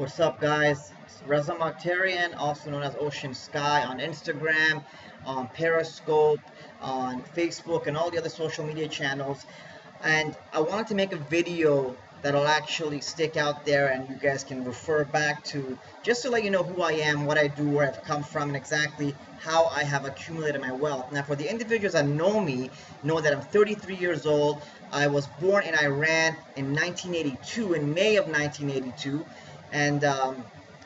What's up, guys? It's Reza Mokhtarian, also known as Ocean Sky, on Instagram, on Periscope, on Facebook, and all the other social media channels. And I wanted to make a video that'll actually stick out there and you guys can refer back to, just to let you know who I am, what I do, where I've come from, and exactly how I have accumulated my wealth. Now, for the individuals that know me, know that I'm 33 years old. I was born in Iran in 1982, in May of 1982, and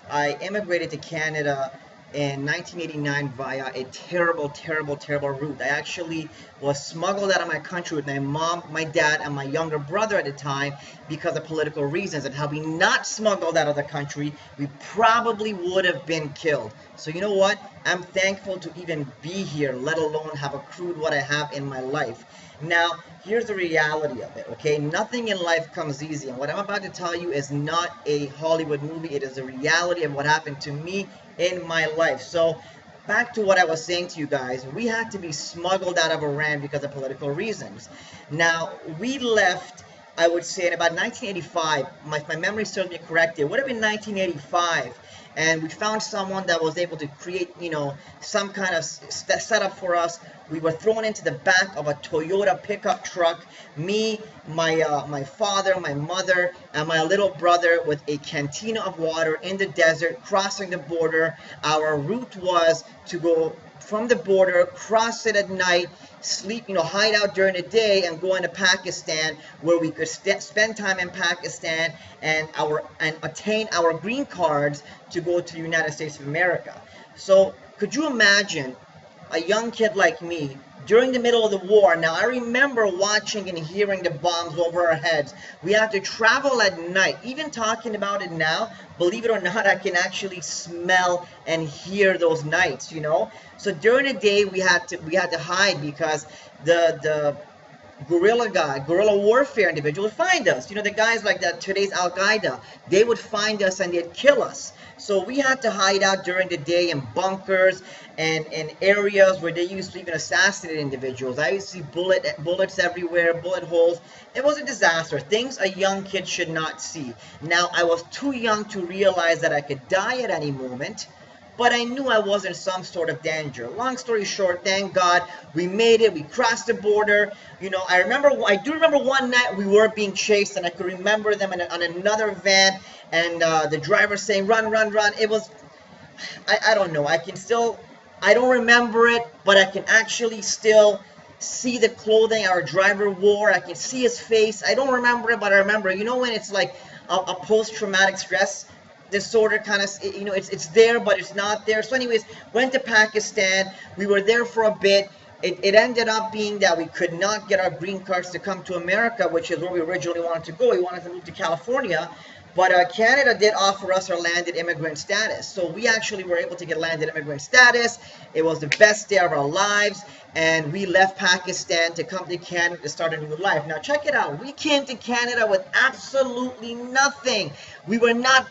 I immigrated to Canada in 1989 via a terrible route. I actually was smuggled out of my country with my mom, my dad, and my younger brother at the time because of political reasons. And had we not smuggled out of the country, we probably would have been killed. So you know what? I'm thankful to even be here, let alone have accrued what I have in my life. Now, here's the reality of it, okay? Nothing in life comes easy. And what I'm about to tell you is not a Hollywood movie. It is the reality of what happened to me in my life. So, back to what I was saying to you guys. We had to be smuggled out of Iran because of political reasons. Now, we left, I would say, in about 1985. My memory serves me correct. It would have been 1985. And we found someone that was able to create, some kind of setup for us. We were thrown into the back of a Toyota pickup truck. Me, my father, my mother, and my little brother with a cantina of water in the desert, crossing the border. Our route was to go from the border, cross it at night, sleep, hide out during the day, and go into Pakistan, where we could spend time in Pakistan and attain our green cards to go to the United States of America. So could you imagine a young kid like me during the middle of the war? Now, I remember watching and hearing the bombs over our heads. We had to travel at night. Even talking about it now, believe it or not, I can actually smell and hear those nights, So during the day, we had to hide because the guerrilla warfare individuals would find us. The guys like that, today's Al-Qaeda, they would find us and they'd kill us. So we had to hide out during the day in bunkers and in areas where they used to even assassinate individuals. I used to see bullets everywhere, bullet holes. It was a disaster. Things a young kid should not see. Now, I was too young to realize that I could die at any moment, but I knew I was in some sort of danger. Long story short, thank God, we made it. We crossed the border. I do remember one night we were being chased, and I could remember them on another van, and the driver saying, "Run, run, run." It was, I don't know. I don't remember it, but I can actually still see the clothing our driver wore. I can see his face. I don't remember it, but I remember. When it's like a post-traumatic stress disorder kind of, it's there, but it's not there. So anyways, went to Pakistan. We were there for a bit. It ended up being that we could not get our green cards to come to America, which is where we originally wanted to go. We wanted to move to California. But Canada did offer us our landed immigrant status. So we actually were able to get landed immigrant status. It was the best day of our lives. And we left Pakistan to come to Canada to start a new life. Now check it out. We came to Canada with absolutely nothing. We were not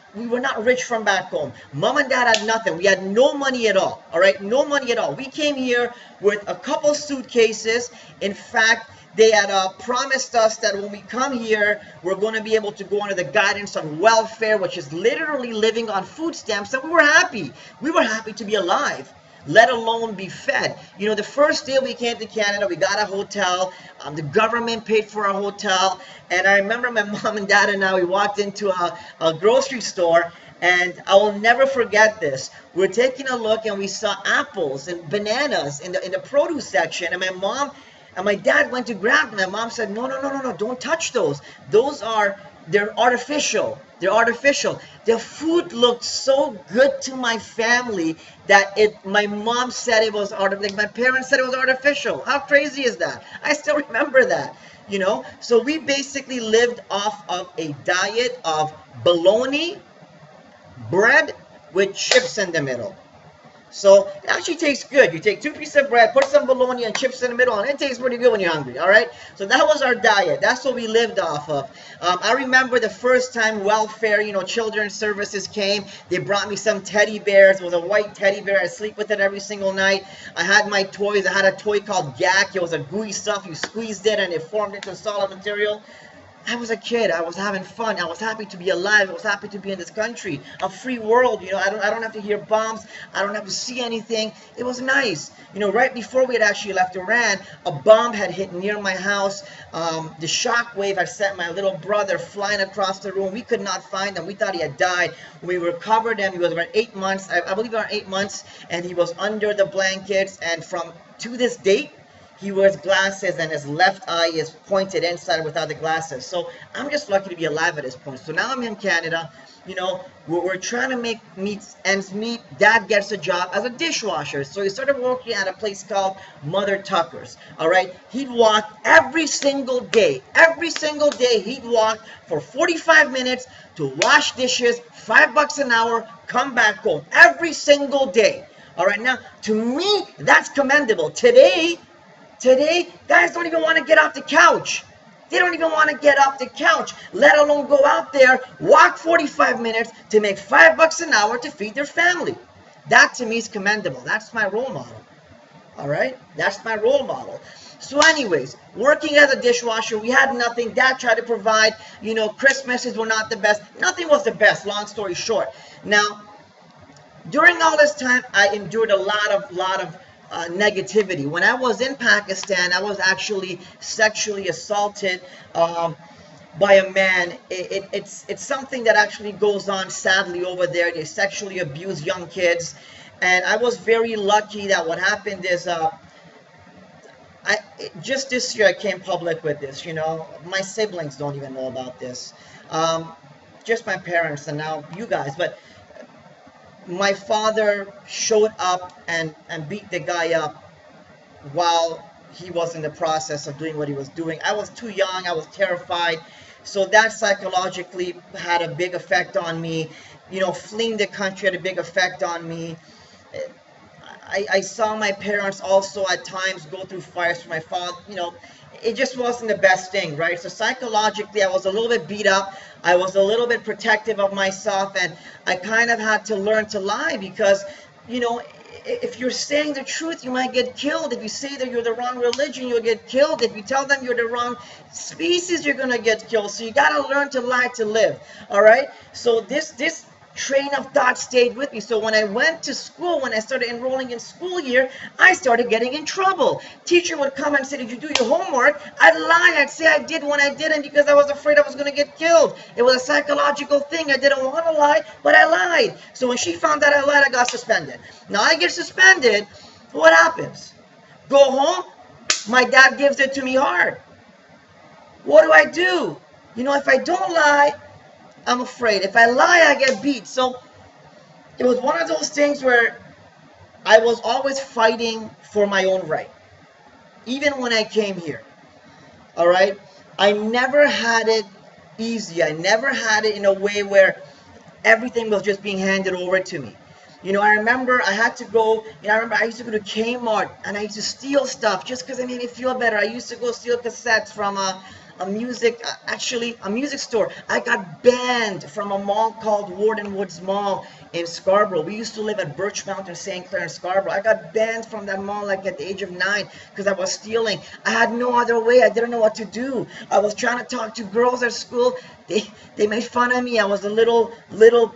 rich from back home. Mom and dad had nothing. We had no money at all. All right, no money at all. We came here with a couple suitcases. In fact, they had promised us that when we come here, we're going to be able to go under the guidance of welfare, which is literally living on food stamps. And we were happy. We were happy to be alive, let alone be fed. The first day we came to Canada, we got a hotel. The government paid for our hotel. And I remember my mom and dad and I, we walked into a grocery store. And I will never forget this. We're taking a look and we saw apples and bananas in the produce section. And my mom and my dad went to grab them. My mom said, no, don't touch those. They're artificial. They're artificial. The food looked so good to my family that my mom said it was artificial. My parents said it was artificial. How crazy is that? I still remember that. So we basically lived off of a diet of bologna, bread with chips in the middle. So it actually tastes good. You take 2 pieces of bread, put some bologna and chips in the middle, and it tastes pretty good when you're hungry, all right? So that was our diet. That's what we lived off of. I remember the first time welfare, children's services came. They brought me some teddy bears. It was a white teddy bear. I sleep with it every single night. I had my toys. I had a toy called Yak. It was a gooey stuff. You squeezed it, and it formed into solid material. I was a kid. I was having fun. I was happy to be alive. I was happy to be in this country, a free world. I don't have to hear bombs. I don't have to see anything. It was nice. Right before we had actually left Iran, a bomb had hit near my house. The shock wave had sent my little brother flying across the room. We could not find him. We thought he had died. We recovered him. He was about 8 months. I believe around 8 months, and he was under the blankets. And from to this date, he wears glasses and his left eye is pointed inside without the glasses. So I'm just lucky to be alive at this point. So now I'm in Canada. We're trying to make ends meet. Dad gets a job as a dishwasher. So he started working at a place called Mother Tucker's. All right. He'd walk every single day. Every single day he'd walk for 45 minutes to wash dishes, $5 an hour, come back home every single day. All right. Now, to me, that's commendable. Today, guys don't even want to get off the couch. They don't even want to get off the couch, let alone go out there, walk 45 minutes to make $5 an hour to feed their family. That to me is commendable. That's my role model. All right? That's my role model. So anyways, working as a dishwasher, we had nothing. Dad tried to provide. Christmases were not the best. Nothing was the best, long story short. Now, during all this time, I endured a lot of negativity. When I was in Pakistan, I was actually sexually assaulted by a man. It's something that actually goes on sadly over there. They sexually abuse young kids, and I was very lucky that what happened is just this year I came public with this. My siblings don't even know about this, just my parents and now you guys, but my father showed up and beat the guy up while he was in the process of doing what he was doing. I was too young. I was terrified. So that psychologically had a big effect on me. Fleeing the country had a big effect on me. I saw my parents also at times go through fires for my father. It just wasn't the best thing, right? So psychologically, I was a little bit beat up. I was a little bit protective of myself, and I kind of had to learn to lie because, if you're saying the truth, you might get killed. If you say that you're the wrong religion, you'll get killed. If you tell them you're the wrong species, you're going to get killed. So you got to learn to lie to live, all right? So this train of thought stayed with me. So when I went to school, when I started enrolling in school year, I started getting in trouble. Teacher would come and say, did you do your homework? I'd lie. I'd say I did when I didn't because I was afraid I was going to get killed. It was a psychological thing. I didn't want to lie, but I lied. So when she found out I lied, I got suspended. Now I get suspended. What happens? Go home. My dad gives it to me hard. What do? If I don't lie, I'm afraid. If I lie, I get beat. So it was one of those things where I was always fighting for my own right, even when I came here. All right? I never had it easy. I never had it in a way where everything was just being handed over to me. I remember I had to go, I used to go to Kmart and I used to steal stuff just because it made me feel better. I used to go steal cassettes from a music store. I got banned from a mall called Warden Woods Mall in Scarborough. We used to live at Birch Mountain, St. Clair in Scarborough. I got banned from that mall like at the age of 9 because I was stealing. I had no other way. I didn't know what to do. I was trying to talk to girls at school. They made fun of me. I was a little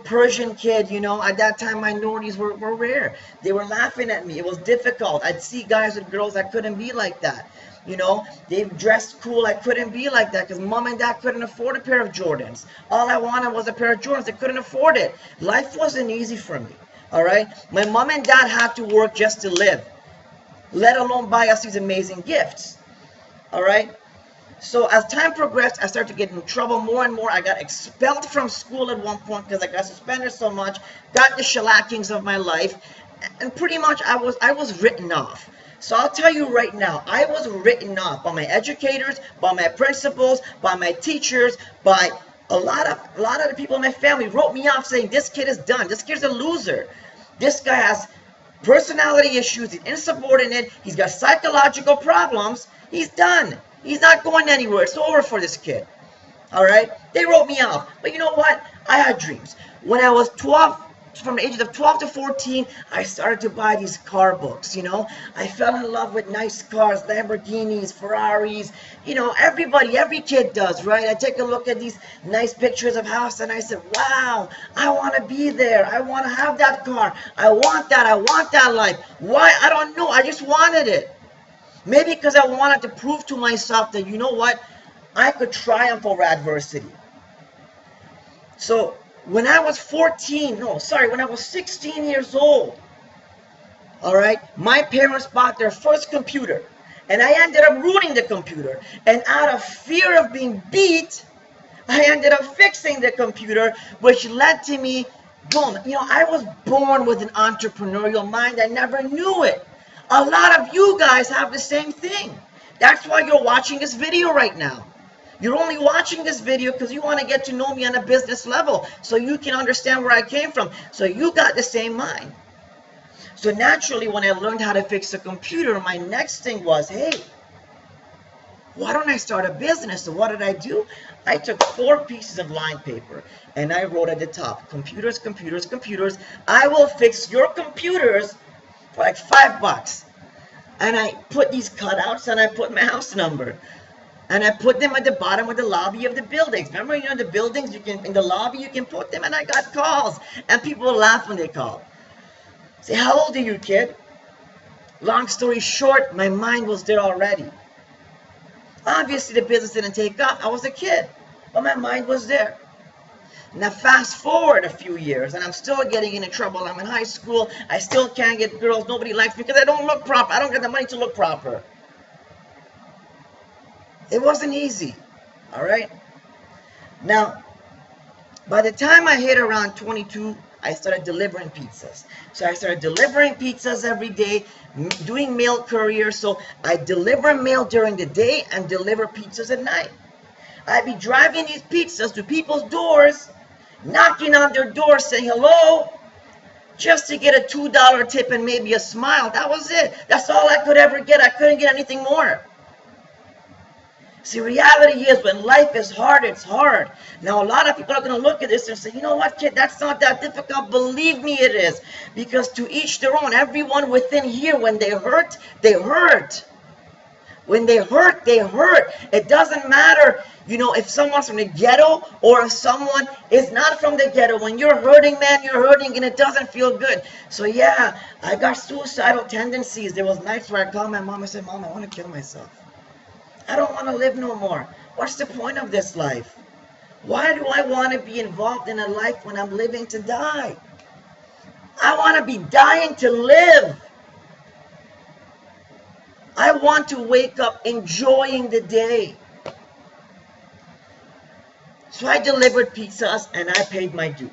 Persian kid, At that time, minorities were rare. They were laughing at me. It was difficult. I'd see guys with girls. I couldn't be like that. They dressed cool. I couldn't be like that because mom and dad couldn't afford a pair of Jordans. All I wanted was a pair of Jordans. They couldn't afford it. Life wasn't easy for me, all right? My mom and dad had to work just to live, let alone buy us these amazing gifts, all right? So as time progressed, I started to get in trouble more and more. I got expelled from school at one point because I got suspended so much, got the shellackings of my life, and pretty much I was written off. So I'll tell you right now, I was written off by my educators, by my principals, by my teachers, by a lot of the people in my family wrote me off saying this kid is done. This kid's a loser. This guy has personality issues. He's insubordinate. He's got psychological problems. He's done. He's not going anywhere. It's over for this kid. All right? They wrote me off. But you know what? I had dreams. When I was 12, from the ages of 12 to 14, I started to buy these car books, you know. I fell in love with nice cars, Lamborghinis, Ferraris, you know, every kid does, right? I take a look at these nice pictures of house and I said, wow, I want to be there. I want to have that car. I want that life. Why? I don't know. I just wanted it. Maybe because I wanted to prove to myself that, you know what, I could triumph over adversity. So when I was 16 years old, all right, my parents bought their first computer, and I ended up ruining the computer. And out of fear of being beat, I ended up fixing the computer, which led to me, boom, you know, I was born with an entrepreneurial mind. I never knew it. A lot of you guys have the same thing. That's why you're watching this video right now. You're only watching this video because you want to get to know me on a business level so you can understand where I came from. So you got the same mind. So naturally, when I learned how to fix a computer, my next thing was, hey, why don't I start a business? So what did I do? I took 4 pieces of lined paper and I wrote at the top, computers, computers, computers. I will fix your computers for like $5. And I put these cutouts and I put my house number. And I put them at the bottom of the lobby of the buildings. Remember, you know, the buildings, you can, in the lobby, you can put them. And I got calls. And people laugh when they call. Say, how old are you, kid? Long story short, my mind was there already. Obviously, the business didn't take off. I was a kid. But my mind was there. Now, fast forward a few years, and I'm still getting into trouble. I'm in high school. I still can't get girls. Nobody likes me because I don't look proper. I don't get the money to look proper. It wasn't easy, all right? Now, by the time I hit around 22, I started delivering pizzas. So I started delivering pizzas every day, doing mail courier. So I deliver mail during the day and deliver pizzas at night. I'd be driving these pizzas to people's doors, knocking on their doors saying hello, just to get a $2 tip and maybe a smile. That was it. That's all I could ever get. I couldn't get anything more. See, reality is when life is hard, it's hard. Now, a lot of people are going to look at this and say, you know what, kid, that's not that difficult. Believe me, it is. Because to each their own. Everyone within here, when they hurt, they hurt. When they hurt, they hurt. It doesn't matter, you know, if someone's from the ghetto or if someone is not from the ghetto. When you're hurting, man, you're hurting and it doesn't feel good. So, yeah, I got suicidal tendencies. There was nights where I called my mom and said, Mom, I want to kill myself. I don't want to live no more. What's the point of this life? Why do I want to be involved in a life when I'm living to die? I want to be dying to live. I want to wake up enjoying the day. So I delivered pizzas and I paid my dues.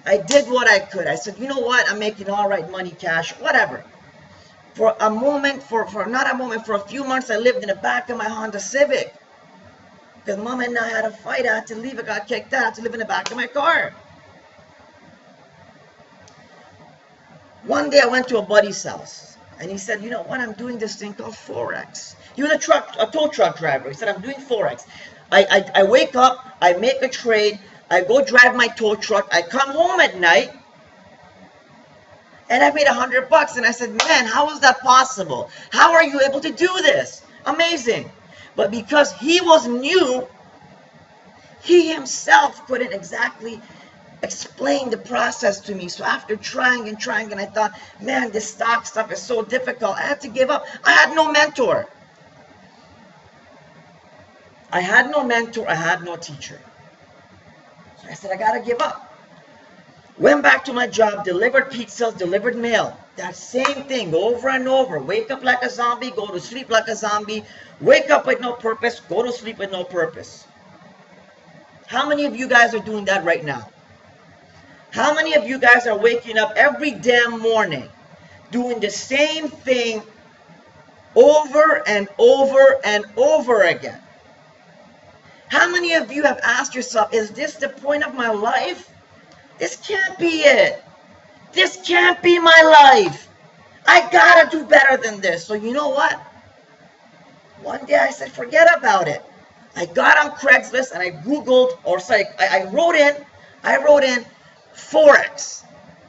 I did what I could. I said, you know what? I'm making all right money, cash, whatever. For a moment, for a few months, I lived in the back of my Honda Civic. Because Mom and I had a fight. I had to leave. I got kicked out. I had to live in the back of my car. One day I went to a buddy's house. And he said, you know what? I'm doing this thing called Forex. He was a tow truck driver. He said, I'm doing Forex. I wake up. I make a trade. I go drive my tow truck. I come home at night. And I made $100. And I said, man, how is that possible? How are you able to do this? Amazing. But because he was new, he himself couldn't exactly explain the process to me. So after trying and trying, and I thought, man, this stock stuff is so difficult. I had to give up. I had no mentor. I had no mentor. I had no teacher. So I said, I got to give up. Went back to my job, delivered pizzas, delivered mail. That same thing over and over. Wake up like a zombie, go to sleep like a zombie. Wake up with no purpose, go to sleep with no purpose. How many of you guys are doing that right now? How many of you guys are waking up every damn morning doing the same thing over and over and over again? How many of you have asked yourself, is this the point of my life? This can't be it. This can't be my life. I gotta do better than this. So you know what? One day I said, forget about it. I got on Craigslist and I Googled, or sorry, I wrote in Forex.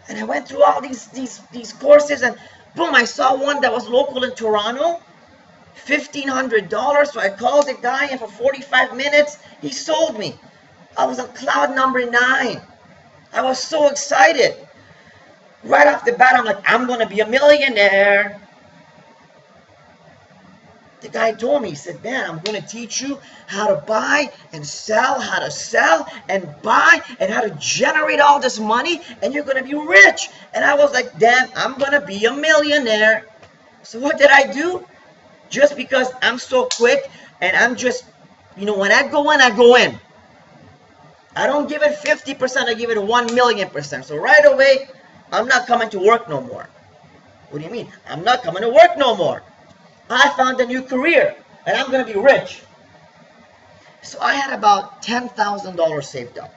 And I went through all these courses, and boom, I saw one that was local in Toronto, $1,500. So I called the guy, and for 45 minutes, he sold me. I was on cloud number 9. I was so excited. Right off the bat, I'm like, I'm going to be a millionaire. The guy told me, he said, man, I'm going to teach you how to buy and sell, how to sell and buy, and how to generate all this money, and you're going to be rich. And I was like, damn, I'm going to be a millionaire. So what did I do? Just because I'm so quick, and I'm just, when I go in, I go in. I don't give it 50%, I give it 1,000,000%. So right away, I'm not coming to work no more. What do you mean? I'm not coming to work no more. I found a new career, and I'm going to be rich. So I had about $10,000 saved up.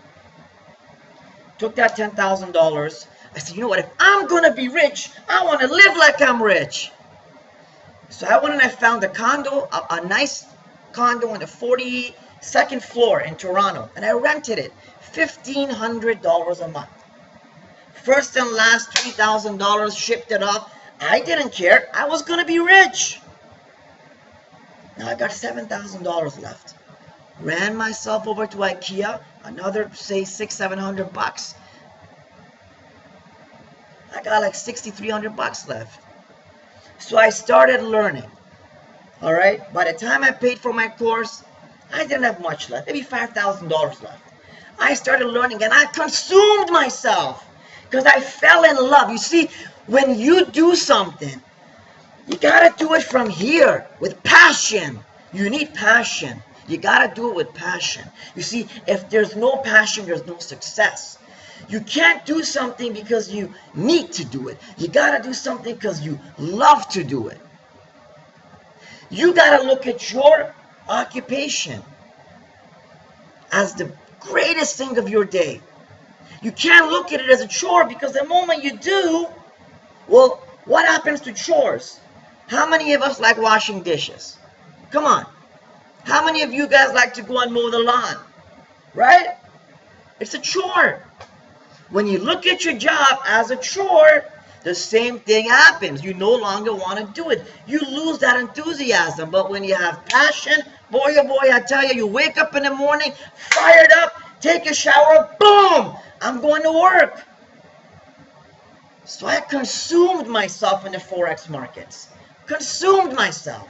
Took that $10,000. I said, you know what? If I'm going to be rich, I want to live like I'm rich. So I went and I found a condo, a nice condo on the 42nd floor in Toronto, and I rented it. $1,500 a month. First and last $3,000, shipped it off. I didn't care. I was going to be rich. Now I got $7,000 left. Ran myself over to IKEA, another, say, $600-700. I got like $6,300 left. So I started learning. All right? By the time I paid for my course, I didn't have much left, maybe $5,000 left. I started learning, and I consumed myself because I fell in love. You see, when you do something, you gotta do it from here with passion. You need passion. You gotta do it with passion. You see, if there's no passion, there's no success. You can't do something because you need to do it. You gotta do something because you love to do it. You gotta look at your occupation as the greatest thing of your day. You can't look at it as a chore, because the moment you do, well, what happens to chores? How many of us like washing dishes? Come on. How many of you guys like to go and mow the lawn? Right? It's a chore. When you look at your job as a chore, the same thing happens. You no longer want to do it. You lose that enthusiasm. But when you have passion, boy, oh boy, I tell you, you wake up in the morning, fired up, take a shower, boom, I'm going to work. So I consumed myself in the Forex markets. Consumed myself.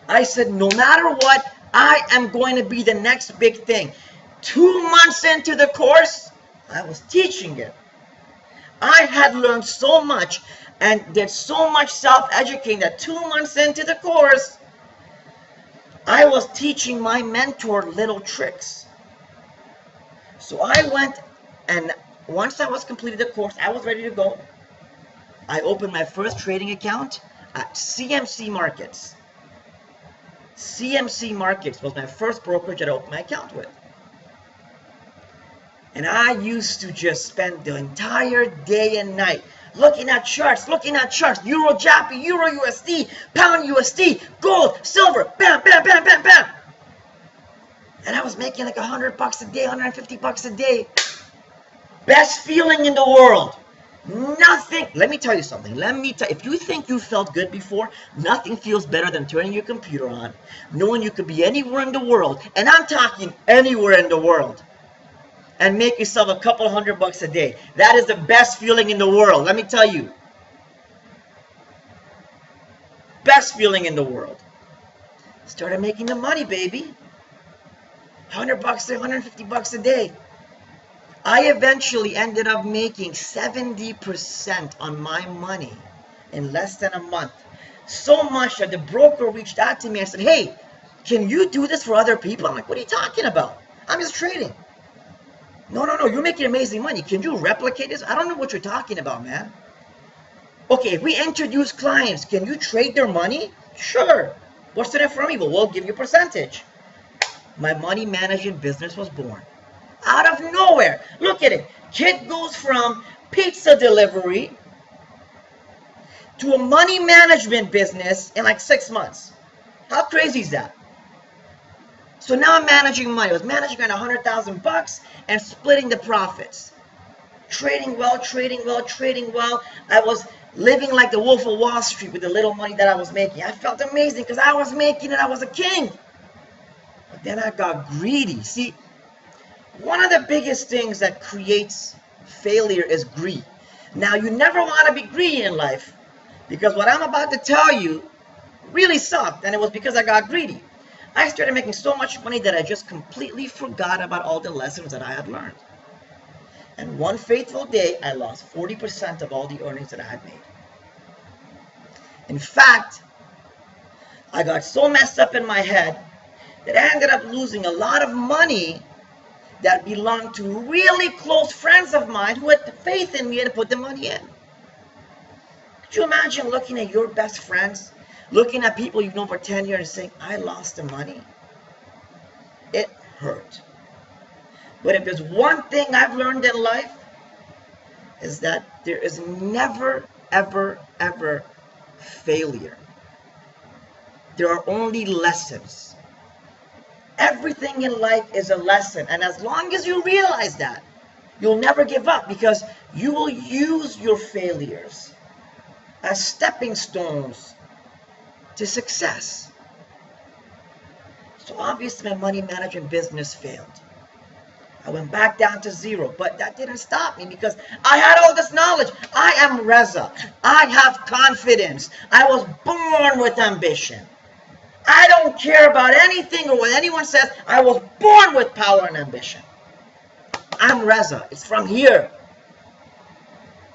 I said, no matter what, I am going to be the next big thing. 2 months into the course, I was teaching it. I had learned so much and did so much self-educating that 2 months into the course, I was teaching my mentor little tricks. So I went, and once I was completed the course, I was ready to go. I opened my first trading account at CMC Markets. CMC Markets was my first brokerage that I opened my account with. And I used to just spend the entire day and night looking at charts, Euro Jappy, Euro USD, Pound USD, gold, silver, bam, bam, bam, bam, bam. And I was making like $100 a day, $150 a day. Best feeling in the world. Nothing, let me tell you something. If you think you felt good before, nothing feels better than turning your computer on, knowing you could be anywhere in the world, and I'm talking anywhere in the world, and make yourself a couple $100 a day. That is the best feeling in the world, let me tell you. Best feeling in the world. Started making the money, baby. $100 a day, $150 a day. I eventually ended up making 70% on my money in less than a month. So much that the broker reached out to me and said, hey, can you do this for other people? I'm like, what are you talking about? I'm just trading. No, you're making amazing money. Can you replicate this? I don't know what you're talking about, man. Okay, if we introduce clients, can you trade their money? Sure. What's in it for me? Well, we'll give you a percentage. My money management business was born. Out of nowhere. Look at it. Kid goes from pizza delivery to a money management business in like 6 months. How crazy is that? So now I'm managing money. I was managing around $100,000 and splitting the profits. Trading well, trading well, trading well. I was living like the Wolf of Wall Street with the little money that I was making. I felt amazing because I was making it. I was a king. But then I got greedy. See, one of the biggest things that creates failure is greed. Now, you never want to be greedy in life because what I'm about to tell you really sucked, and it was because I got greedy. I started making so much money that I just completely forgot about all the lessons that I had learned. And one fateful day, I lost 40% of all the earnings that I had made. In fact, I got so messed up in my head that I ended up losing a lot of money that belonged to really close friends of mine who had faith in me and put the money in. Could you imagine looking at your best friends, looking at people you've known for 10 years and saying, I lost the money? It hurt. But if there's one thing I've learned in life, is that there is never, ever, ever failure. There are only lessons. Everything in life is a lesson. And as long as you realize that, you'll never give up because you will use your failures as stepping stones to success. So obviously my money management business failed. I went back down to zero, but that didn't stop me because I had all this knowledge. I am Reza. I have confidence. I was born with ambition. I don't care about anything or what anyone says. I was born with power and ambition. I'm Reza. It's from here.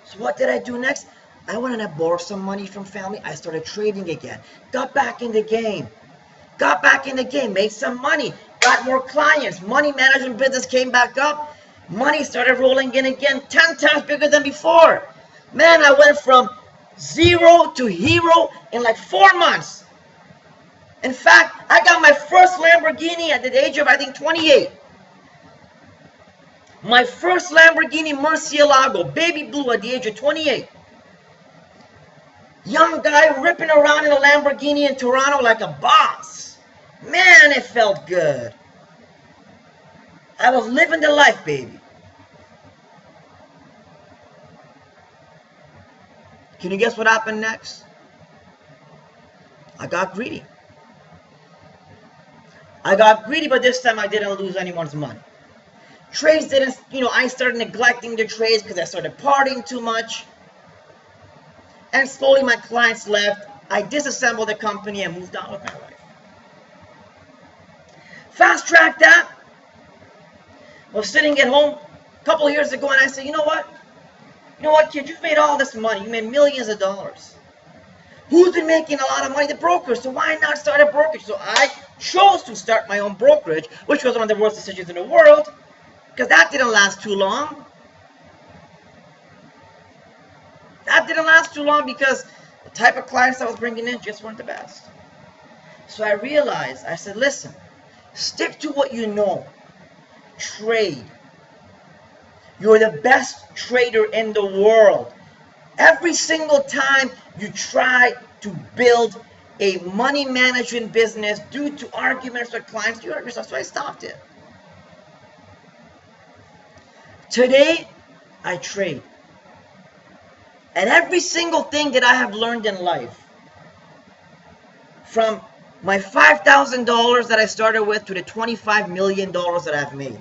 So what did I do next? I went and I borrowed some money from family. I started trading again. Got back in the game. Made some money. Got more clients. Money management business came back up. Money started rolling in again, 10 times bigger than before. Man, I went from zero to hero in like 4 months. In fact, I got my first Lamborghini at the age of, I think, 28. My first Lamborghini Murcielago, baby blue, at the age of 28. Young guy ripping around in a Lamborghini in Toronto like a boss. Man, it felt good. I was living the life, baby. Can you guess what happened next? I got greedy. But this time I didn't lose anyone's money. Trades didn't, I started neglecting the trades because I started partying too much. And slowly my clients left. I disassembled the company and moved on with my life. Fast track that. I was sitting at home a couple of years ago and I said, you know what, kid, you've made all this money. You made millions of dollars. Who's been making a lot of money? The brokers. So why not start a brokerage? So I chose to start my own brokerage, which was one of the worst decisions in the world because that didn't last too long. That didn't last too long because the type of clients I was bringing in just weren't the best. So I realized, I said, listen, stick to what you know. Trade. You're the best trader in the world. Every single time you try to build a money management business due to arguments with clients, you hurt yourself. So I stopped it. Today, I trade. And every single thing that I have learned in life, from my $5,000 that I started with to the $25 million that I've made,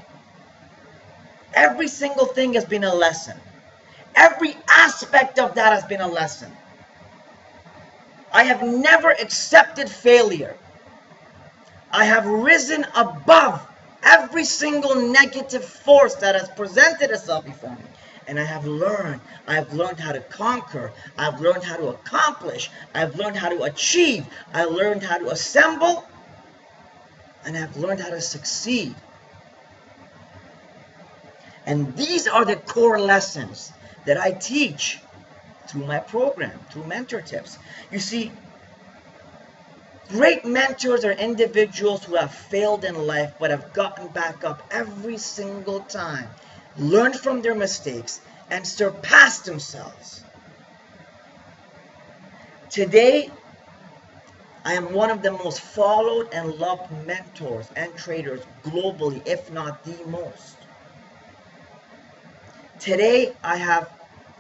every single thing has been a lesson. Every aspect of that has been a lesson. I have never accepted failure. I have risen above every single negative force that has presented itself before me. And I have learned. I've learned how to conquer. I've learned how to accomplish. I've learned how to achieve. I learned how to assemble. And I've learned how to succeed. And these are the core lessons that I teach through my program, through Mentor Tips. You see, great mentors are individuals who have failed in life but have gotten back up every single time, learned from their mistakes, and surpassed themselves. Today, I am one of the most followed and loved mentors and traders globally, if not the most. Today, I have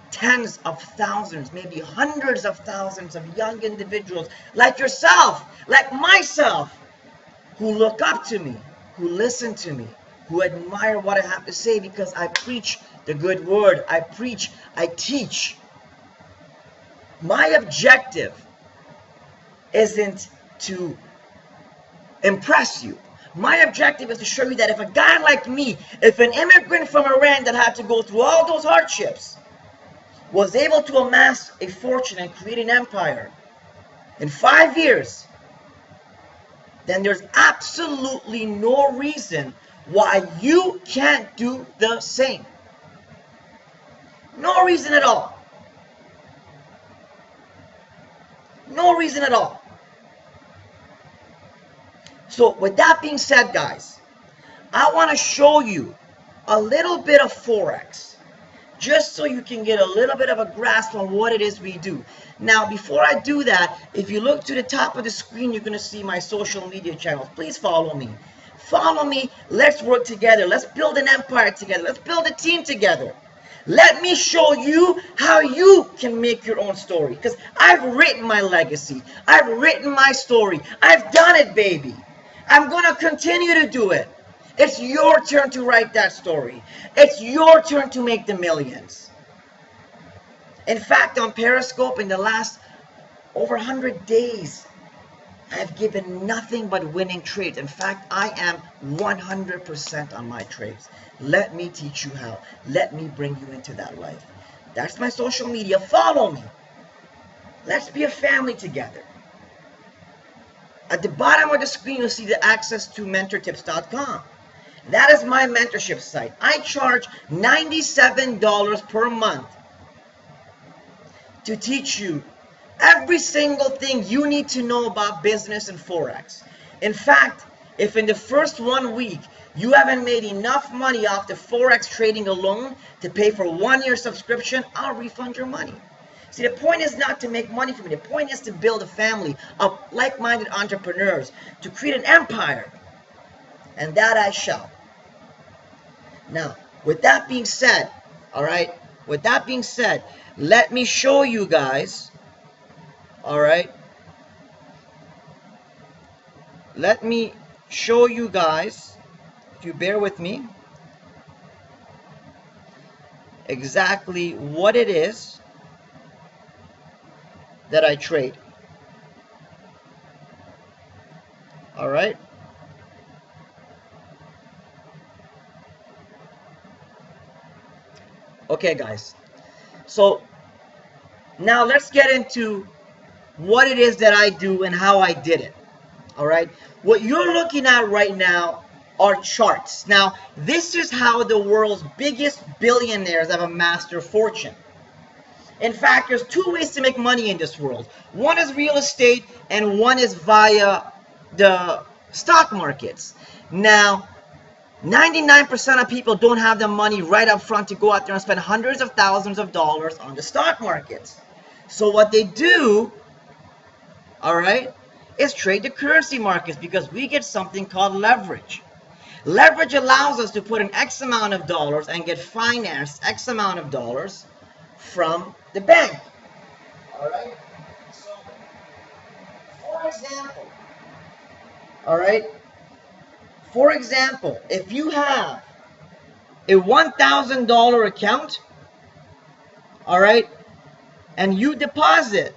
tens of thousands, maybe hundreds of thousands of young individuals like yourself, like myself, who look up to me, who listen to me, who admire what I have to say because I preach the good word. I preach, I teach. My objective isn't to impress you. My objective is to show you that if a guy like me, if an immigrant from Iran that had to go through all those hardships, was able to amass a fortune and create an empire in 5 years, then there's absolutely no reason why you can't do the same. No reason at all. No reason at all. So with that being said, guys, I want to show you a little bit of Forex, just so you can get a little bit of a grasp on what it is we do. Now, before I do that, if you look to the top of the screen, you're going to see my social media channels. Please follow me. Follow me. Let's work together. Let's build an empire together. Let's build a team together. Let me show you how you can make your own story. Because I've written my legacy. I've written my story. I've done it, baby. I'm going to continue to do it. It's your turn to write that story. It's your turn to make the millions. In fact, on Periscope, in the last over 100 days, I've given nothing but winning trades. In fact, I am 100% on my trades. Let me teach you how. Let me bring you into that life. That's my social media. Follow me. Let's be a family together. At the bottom of the screen, you'll see the access to mentortips.com. That is my mentorship site. I charge $97 per month to teach you every single thing you need to know about business and Forex. In fact, if in the first 1 week you haven't made enough money off the Forex trading alone to pay for 1 year subscription, I'll refund your money. See, the point is not to make money from it. The point is to build a family of like-minded entrepreneurs, to create an empire. And that I shall. Now, with that being said, all right, with that being said, let me show you guys, all right, let me show you guys, if you bear with me, exactly what it is that I trade. All right. Okay, guys. So now let's get into what it is that I do and how I did it. All right. What you're looking at right now are charts. Now, this is how the world's biggest billionaires have amassed their fortune. In fact, there's two ways to make money in this world. One is real estate and one is via the stock markets. Now, 99% of people don't have the money right up front to go out there and spend hundreds of thousands of dollars on the stock markets. So what they do, all right, is trade the currency markets because we get something called leverage. Leverage allows us to put an X amount of dollars and get financed X amount of dollars from the bank. All right. So, for example, all right. For example, if you have a $1,000 account, all right, and you deposit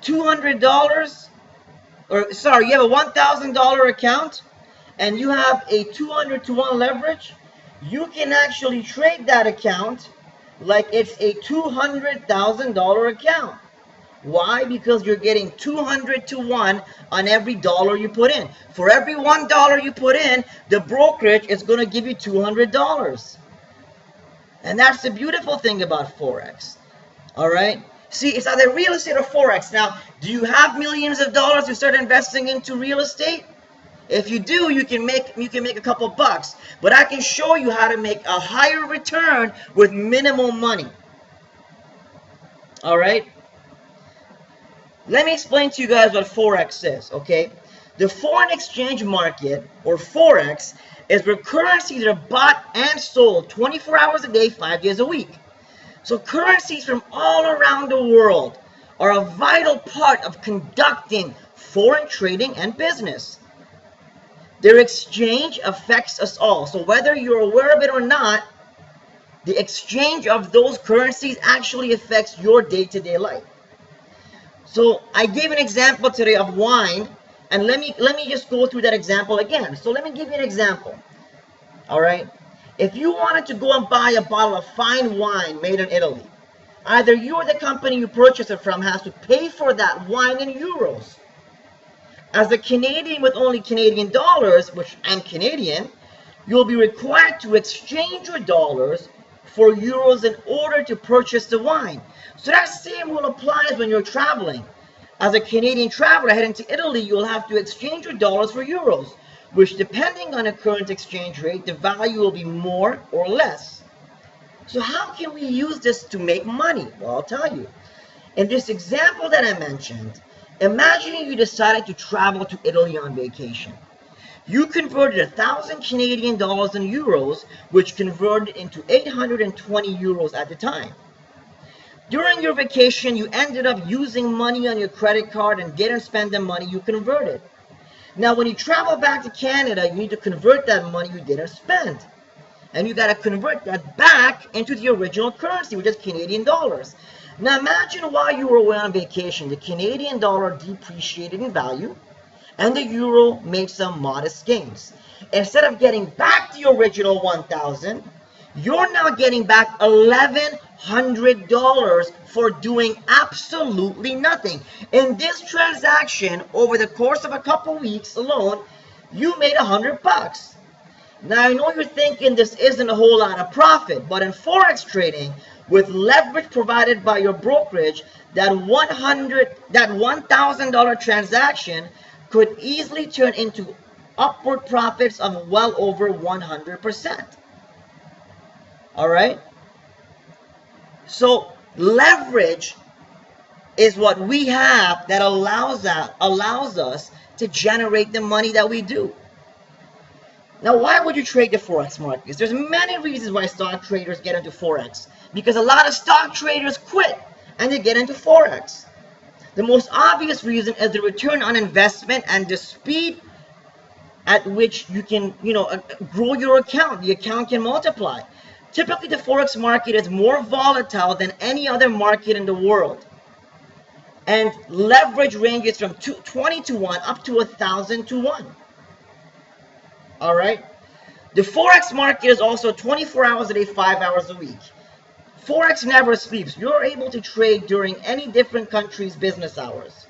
$200, or sorry, you have a $1,000 account and you have a 200-to-1 leverage, you can actually trade that account like it's a $200,000 account. Why? Because you're getting 200-to-1 on every dollar you put in. For every $1 you put in, the brokerage is going to give you $200. And that's the beautiful thing about Forex. All right? See, it's either real estate or Forex. Now, do you have millions of dollars to start investing into real estate? If you do, you can make a couple bucks. But I can show you how to make a higher return with minimal money. All right? Let me explain to you guys what Forex is, okay? The foreign exchange market, or Forex, is where currencies are bought and sold 24 hours a day, 5 days a week. So currencies from all around the world are a vital part of conducting foreign trading and business. Their exchange affects us all. So whether you're aware of it or not, the exchange of those currencies actually affects your day-to-day life. So I gave an example today of wine, and let me just go through that example again. So let me give you an example. All right? If you wanted to go and buy a bottle of fine wine made in Italy, either you or the company you purchase it from has to pay for that wine in euros. As a Canadian with only Canadian dollars, which I'm Canadian, you'll be required to exchange your dollars for euros in order to purchase the wine. So that same rule applies when you're traveling. As a Canadian traveler heading to Italy, you'll have to exchange your dollars for euros, which depending on the current exchange rate, the value will be more or less. So how can we use this to make money? Well, I'll tell you. In this example that I mentioned, imagine you decided to travel to Italy on vacation. You converted 1,000 Canadian dollars in euros, which converted into 820 euros at the time. During your vacation, you ended up using money on your credit card and didn't spend the money you converted. Now, when you travel back to Canada, you need to convert that money you didn't spend. And you got to convert that back into the original currency, which is Canadian dollars. Now, imagine while you were away on vacation, the Canadian dollar depreciated in value, and the euro made some modest gains. Instead of getting back the original 1,000, you're now getting back $1,100 for doing absolutely nothing. In this transaction, over the course of a couple weeks alone, you made $100. Now, I know you're thinking this isn't a whole lot of profit, but in Forex trading, with leverage provided by your brokerage, that $1,000 transaction could easily turn into upward profits of well over 100%. All right? So leverage is what we have that allows us to generate the money that we do. Now, why would you trade the Forex markets? There's many reasons why stock traders get into Forex. Because a lot of stock traders quit and they get into Forex. The most obvious reason is the return on investment and the speed at which you can, grow your account. The account can multiply. Typically, the Forex market is more volatile than any other market in the world. And leverage ranges from 20 to 1 up to 1,000 to 1. All right? The Forex market is also 24 hours a day, 5 hours a week. Forex never sleeps. You're able to trade during any different country's business hours.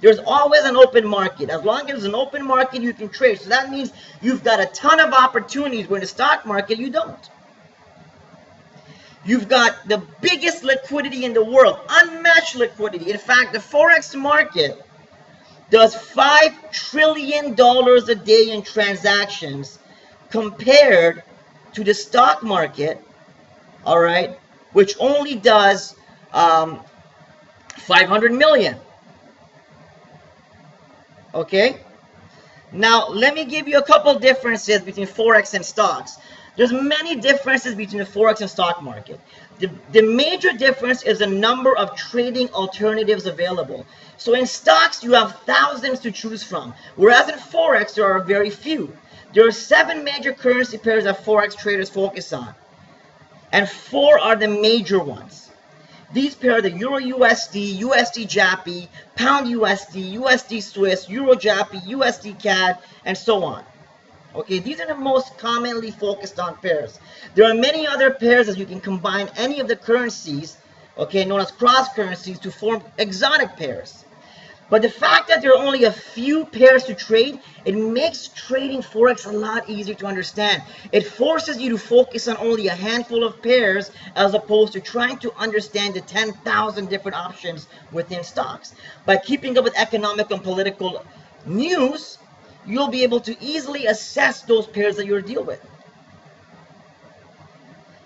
There's always an open market. As long as there's an open market, you can trade. So that means you've got a ton of opportunities where in the stock market you don't. You've got the biggest liquidity in the world, unmatched liquidity. In fact, the Forex market does $5 trillion a day in transactions compared to the stock market, all right, which only does 500 million. Okay? Now, let me give you a couple differences between Forex and stocks. There's many differences between the Forex and stock market. The major difference is the number of trading alternatives available. So in stocks, you have thousands to choose from, whereas in Forex, there are very few. There are 7 major currency pairs that Forex traders focus on, and 4 are the major ones. These pairs are the Euro USD, USD JAPY, Pound USD, USD Swiss, Euro JAPY, USD CAD, and so on. Okay, these are the most commonly focused on pairs. There are many other pairs as you can combine any of the currencies, okay, known as cross currencies, to form exotic pairs. But the fact that there are only a few pairs to trade, it makes trading Forex a lot easier to understand. It forces you to focus on only a handful of pairs as opposed to trying to understand the 10,000 different options within stocks. By keeping up with economic and political news, you'll be able to easily assess those pairs that you're dealing with.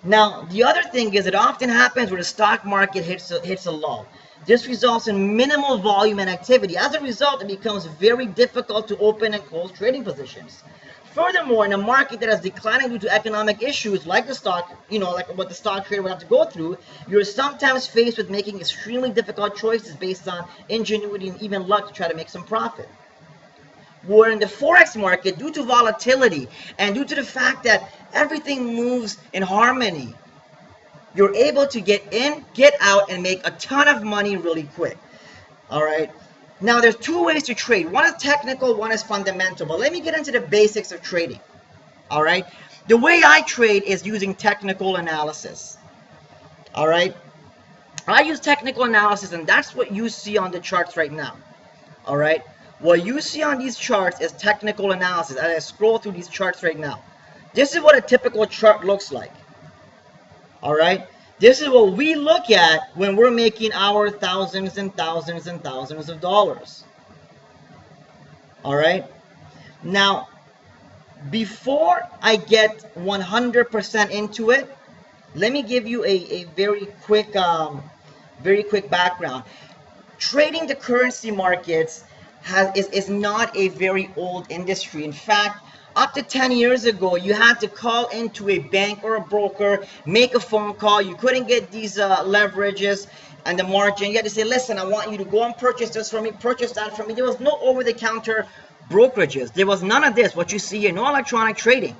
Now, the other thing is it often happens where the stock market hits a lull. This results in minimal volume and activity. As a result, it becomes very difficult to open and close trading positions. Furthermore, in a market that is declining due to economic issues like the stock, like what the stock trader would have to go through, you're sometimes faced with making extremely difficult choices based on ingenuity and even luck to try to make some profit. Where in the Forex market, due to volatility and due to the fact that everything moves in harmony, you're able to get in, get out, and make a ton of money really quick. All right. Now, there's two ways to trade. One is technical, one is fundamental. But let me get into the basics of trading. All right. The way I trade is using technical analysis. All right. I use technical analysis, and that's what you see on the charts right now. All right. What you see on these charts is technical analysis. As I scroll through these charts right now, this is what a typical chart looks like. All right. This is what we look at when we're making our thousands and thousands and thousands of dollars. All right. Now, before I get 100% into it, let me give you a very quick background. Trading the currency markets is not a very old industry. In fact, up to 10 years ago, you had to call into a bank or a broker, make a phone call. You couldn't get these leverages and the margin. You had to say, listen, I want you to go and purchase this from me, purchase that from me. There was no over-the-counter brokerages. There was none of this, what you see here, no electronic trading.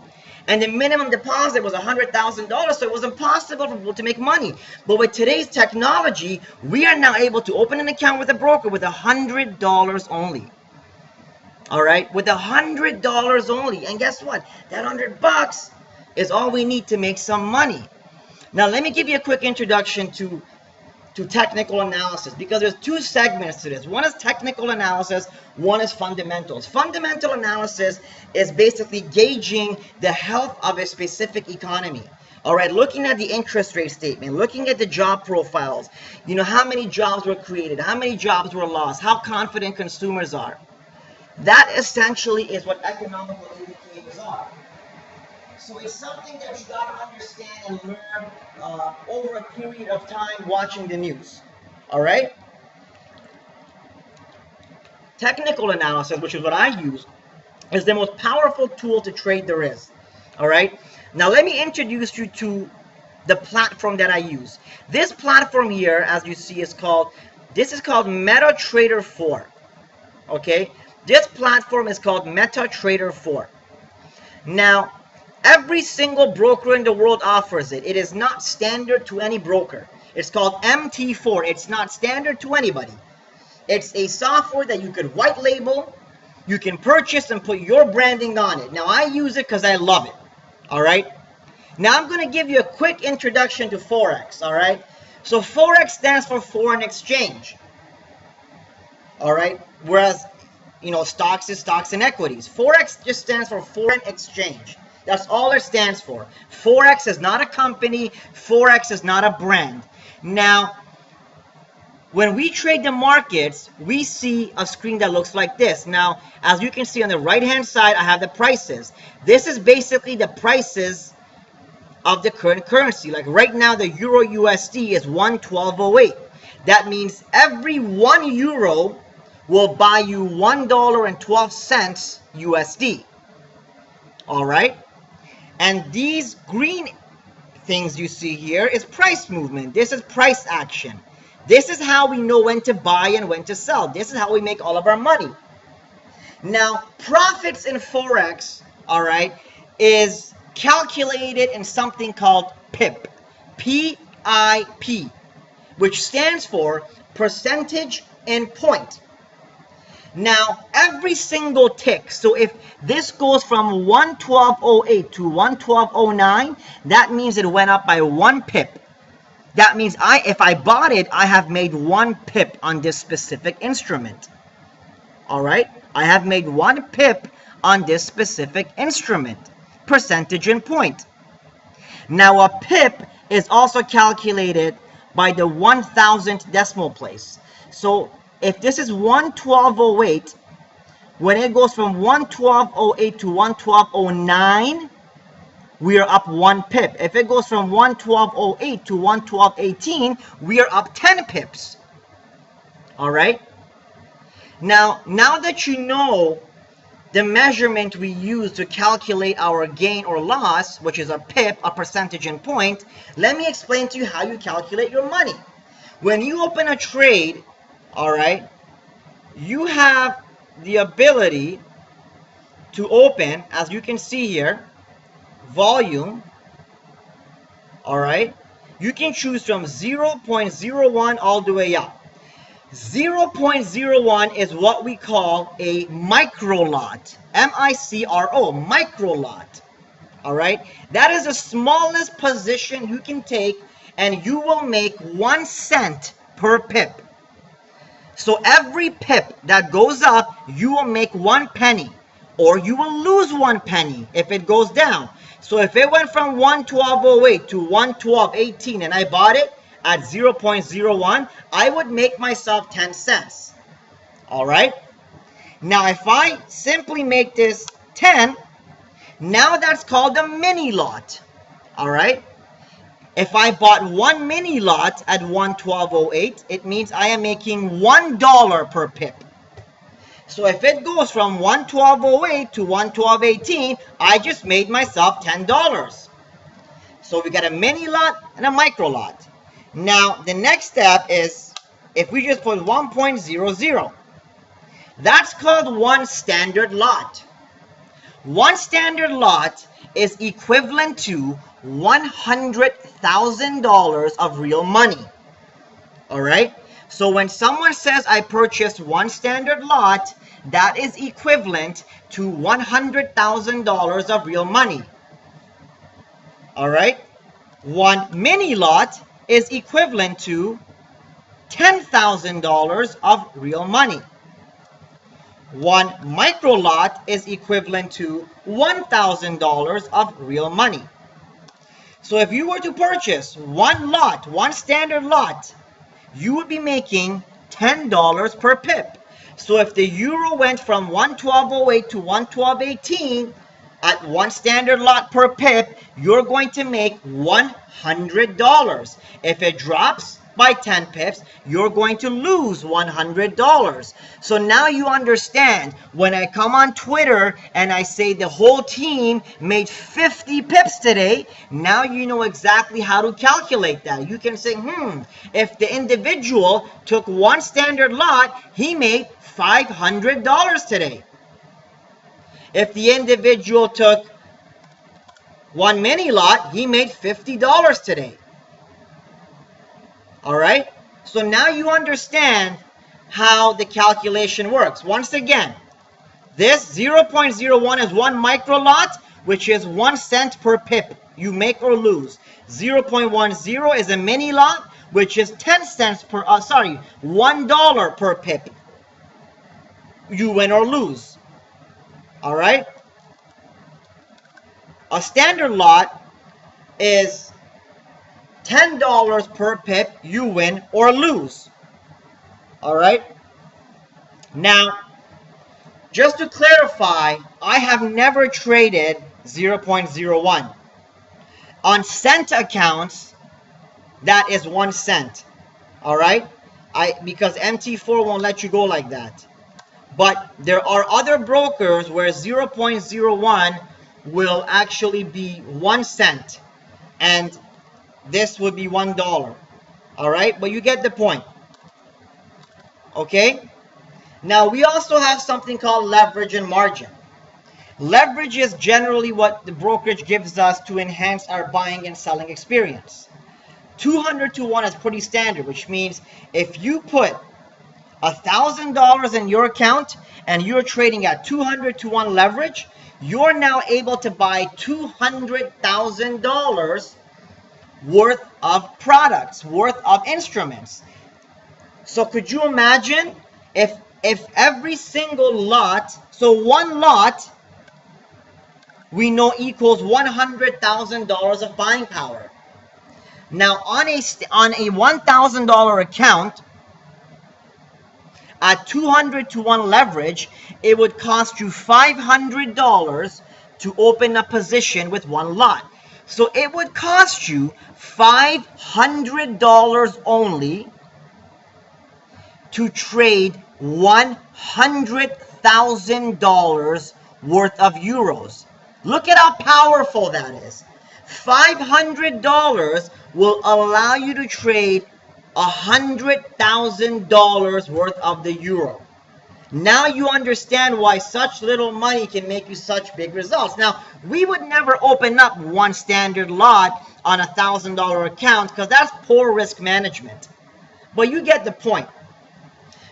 And the minimum deposit was $100,000, so it was impossible for people to make money. But with today's technology, we are now able to open an account with a broker with $100 only. All right, with $100 only. And guess what? That $100 is all we need to make some money. Now, let me give you a quick introduction to technical analysis, because there's two segments to this. One is technical analysis, one is fundamentals. Fundamental analysis is basically gauging the health of a specific economy. All right, looking at the interest rate statement, looking at the job profiles, how many jobs were created, how many jobs were lost, how confident consumers are. That essentially is what economical indicators are. So it's something that you got to understand and learn over a period of time watching the news. All right? Technical analysis, which is what I use, is the most powerful tool to trade there is. All right? Now let me introduce you to the platform that I use. This platform here, as you see, is called MetaTrader 4. Okay? This platform is called MetaTrader 4. Now, every single broker in the world offers it. It is not standard to any broker. It's called MT4. It's not standard to anybody. It's a software that you could white label, you can purchase and put your branding on it. Now, I use it because I love it. All right? Now, I'm going to give you a quick introduction to Forex. All right? So, Forex stands for foreign exchange. All right? Whereas stocks is stocks and equities. Forex just stands for foreign exchange. That's all it stands for. Forex is not a company. Forex is not a brand. Now, when we trade the markets, we see a screen that looks like this. Now, as you can see on the right-hand side, I have the prices. This is basically the prices of the current currency. Like right now, the Euro USD is 112.08. That means every 1 euro will buy you $1.12 USD. All right? And these green things you see here is price movement. This is price action. This is how we know when to buy and when to sell. This is how we make all of our money. Now, profits in Forex, all right, is calculated in something called PIP. P-I-P, which stands for percentage in point. Now, every single tick, so if this goes from 112.08 to 112.09, that means it went up by 1 pip. That means if I bought it, I have made 1 pip on this specific instrument. All right? I have made 1 pip on this specific instrument. Percentage in point. Now, a pip is also calculated by the 1,000th decimal place. So, if this is 112.08, when it goes from 112.08 to 112.09, we are up 1 pip. If it goes from 112.08 to 112.18, we are up 10 pips. All right. Now that you know the measurement we use to calculate our gain or loss, which is a pip, a percentage in point, let me explain to you how you calculate your money. When you open a trade, all right, you have the ability to open, as you can see here, volume, all right. You can choose from 0.01 all the way up. 0.01 is what we call a micro lot. M-I-C-R-O, micro lot. All right, that is the smallest position you can take, and you will make 1 cent per pip. So every pip that goes up, you will make 1 penny, or you will lose 1 penny if it goes down. So if it went from 112.08 to 112.18 and I bought it at 0.01, I would make myself 10 cents. All right. Now if I simply make this 10, now that's called a mini lot. All right. If I bought 1 mini lot at 112.08, it means I am making $1 per pip. So if it goes from 112.08 to 112.18, I just made myself $10. So we got a mini lot and a micro lot. Now the next step is if we just put 1.00, that's called 1 standard lot. 1 standard lot is equivalent to $100,000 of real money. All right. So when someone says I purchased 1 standard lot, that is equivalent to $100,000 of real money. All right. 1 mini lot is equivalent to $10,000 of real money. 1 micro lot is equivalent to $1,000 of real money. So if you were to purchase 1 lot, 1 standard lot, you would be making $10 per pip. So if the euro went from 112.08 to 112.18 at 1 standard lot per pip, you're going to make $100. If it drops by 10 pips, you're going to lose $100. So now you understand when I come on Twitter and I say the whole team made 50 pips today, now you know exactly how to calculate that. You can say, if the individual took 1 standard lot, he made $500 today. If the individual took 1 mini lot, he made $50 today. All right, so now you understand how the calculation works. Once again, this 0.01 is 1 micro lot, which is 1 cent per pip. You make or lose. 0.10 is a mini lot, which is 10 cents per, $1 per pip. You win or lose. All right. A standard lot is $10 per pip. You win or lose. All right. Now, just to clarify, I have never traded 0.01. On cent accounts, that is 1 cent. All right. Because MT4 won't let you go like that. But there are other brokers where 0.01 will actually be 1 cent. And this would be $1. All right, but you get the point. Okay. Now we also have something called leverage and margin. Leverage is generally what the brokerage gives us to enhance our buying and selling experience. 200 to 1 is pretty standard, which means if you put $1,000 in your account and you're trading at 200 to 1 leverage, you're now able to buy $200,000 worth of products, worth of instruments. So could you imagine if every single lot, so 1 lot we know equals $100,000 of buying power. Now on a $1,000 account at 200 to 1 leverage, it would cost you $500 to open a position with 1 lot. So it would cost you $500 only to trade $100,000 worth of euros. Look at how powerful that is. $500 will allow you to trade $100,000 worth of the euro. Now you understand why such little money can make you such big results. Now, we would never open up one standard lot on a $1,000 account because that's poor risk management. But you get the point.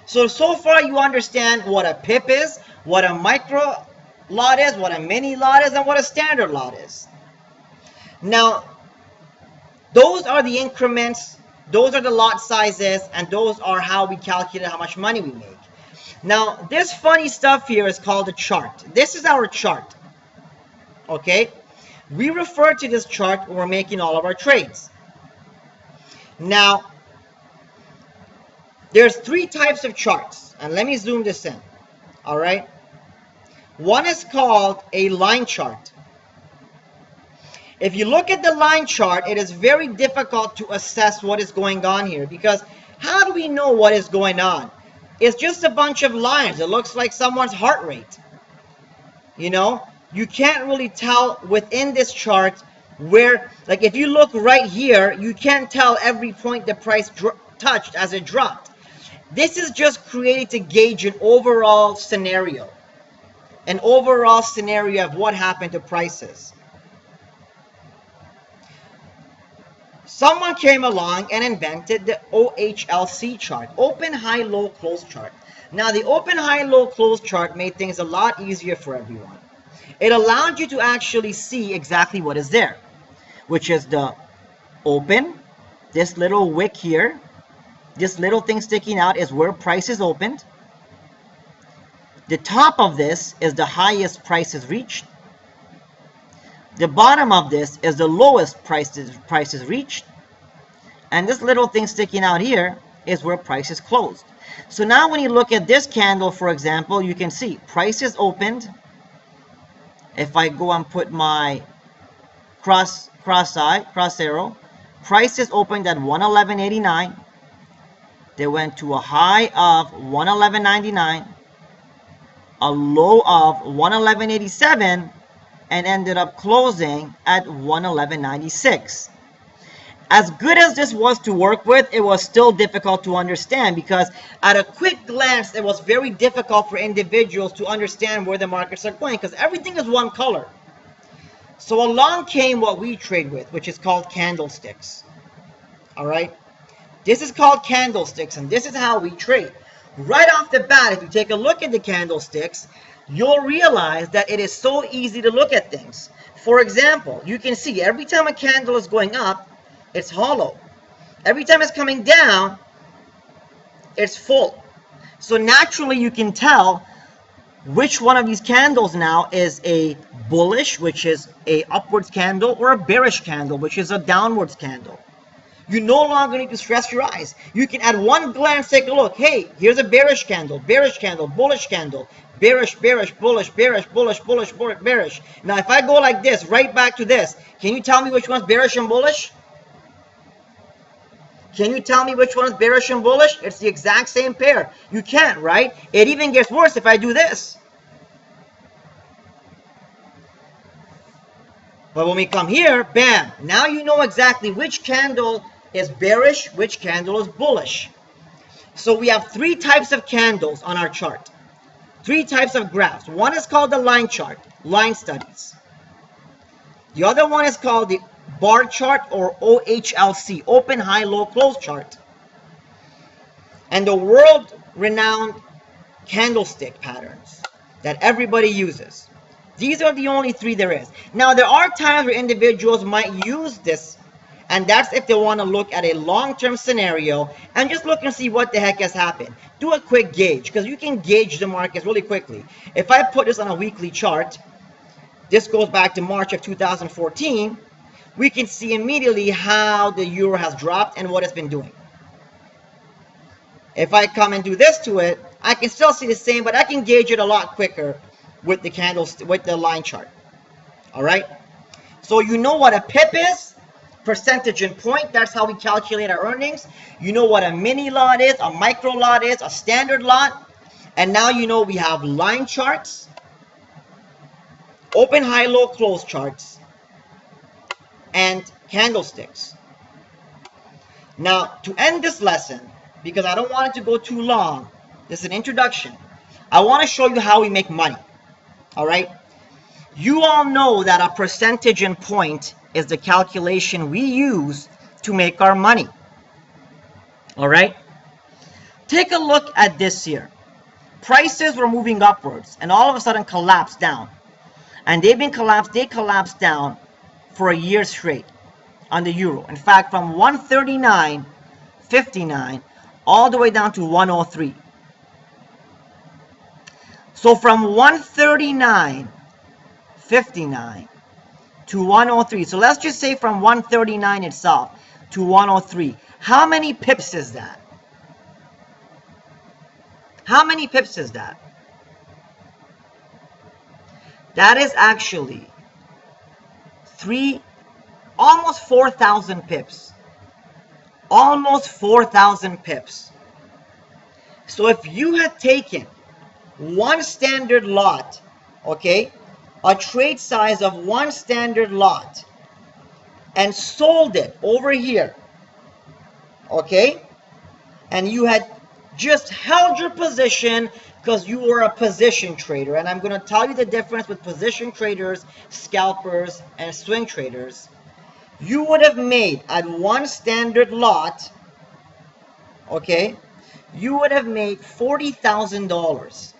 So far you understand what a pip is, what a micro lot is, what a mini lot is, and what a standard lot is. Now, those are the increments, those are the lot sizes, and those are how we calculate how much money we make. Now, this funny stuff here is called a chart. This is our chart. Okay? We refer to this chart when we're making all of our trades. Now, there's three types of charts, and let me zoom this in. All right? One is called a line chart. If you look at the line chart, it is very difficult to assess what is going on here, because how do we know what is going on? It's just a bunch of lines. It looks like someone's heart rate. You know, you can't really tell within this chart where, like if you look right here, you can't tell every point the price touched as it dropped. This is just created to gauge an overall scenario. An overall scenario of what happened to prices. Someone came along and invented the OHLC chart, open, high, low, close chart. Now, the open, high, low, close chart made things a lot easier for everyone. It allowed you to actually see exactly what is there, which is the open, this little wick here, this little thing sticking out is where prices opened. The top of this is the highest prices reached. The bottom of this is the lowest prices reached. And this little thing sticking out here is where prices closed. So now when you look at this candle, for example, you can see prices opened. If I go and put my cross arrow, prices opened at 111.89. They went to a high of 111.99, a low of 111.87, and ended up closing at 111.96. As good as this was to work with, it was still difficult to understand because at a quick glance, it was very difficult for individuals to understand where the markets are going because everything is one color. So along came what we trade with, which is called candlesticks. All right? This is called candlesticks, and this is how we trade. Right off the bat, if you take a look at the candlesticks, you'll realize that it is so easy to look at things. For example, you can see every time a candle is going up, it's hollow. Every time it's coming down, it's full. So naturally you can tell which one of these candles now is a bullish, which is a upwards candle, or a bearish candle, which is a downwards candle. You no longer need to stress your eyes. You can at one glance take a look. Hey, here's a bearish candle, bullish candle, bearish, bearish, bullish, bearish, bullish, bullish, bearish. Now if I go like this, right back to this, can you tell me which one's bearish and bullish? Can you tell me which one is bearish and bullish? It's the exact same pair. You can't, right? It even gets worse if I do this. But when we come here, bam, now you know exactly which candle is bearish, which candle is bullish. So we have three types of candles on our chart. Three types of graphs. One is called the line chart, line studies. The other one is called the bar chart, or OHLC, open, high, low, close chart. And the world-renowned candlestick patterns that everybody uses. These are the only three there is. Now, there are times where individuals might use this, and that's if they want to look at a long-term scenario and just look and see what the heck has happened. Do a quick gauge, because you can gauge the markets really quickly. If I put this on a weekly chart, this goes back to March of 2014, we can see immediately how the euro has dropped and what it's been doing. If I come and do this to it, I can still see the same, but I can gauge it a lot quicker with the candles, with the line chart. All right. So you know what a pip is, percentage in point. That's how we calculate our earnings. You know what a mini lot is, a micro lot is, a standard lot. And now you know we have line charts, open, high, low, close charts, and candlesticks. Now, to end this lesson, because I don't want it to go too long, this is an introduction. I want to show you how we make money. All right? You all know that a percentage in point is the calculation we use to make our money. All right? Take a look at this here. Prices were moving upwards and all of a sudden collapsed down. And they collapsed down for a year straight on the euro. In fact, from 139.59 all the way down to 103. So from 139.59 to 103. So let's just say from 139 itself to 103. How many pips is that? How many pips is that? That is actually almost 4,000 pips. Almost 4,000 pips. So if you had taken one standard lot, okay, a trade size of one standard lot, and sold it over here, okay, and you had just held your position because you were a position trader, and I'm going to tell you the difference with position traders, scalpers, and swing traders. You would have made at one standard lot, okay, you would have made $40,000.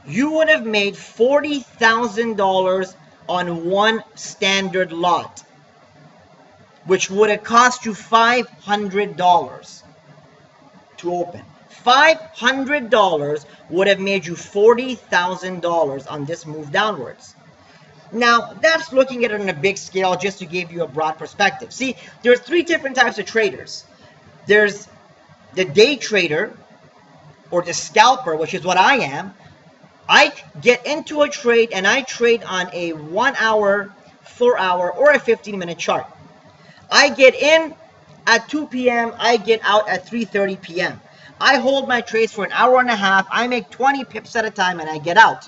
You would have made $40,000 on one standard lot, which would have cost you $500 to open. $500 would have made you $40,000 on this move downwards. Now, that's looking at it on a big scale just to give you a broad perspective. See, there's three different types of traders. There's the day trader or the scalper, which is what I am. I get into a trade and I trade on a 1 hour, 4 hour, or a 15-minute chart. I get in at 2 p.m. I get out at 3:30 p.m. I hold my trades for an hour and a half. I make 20 pips at a time and I get out.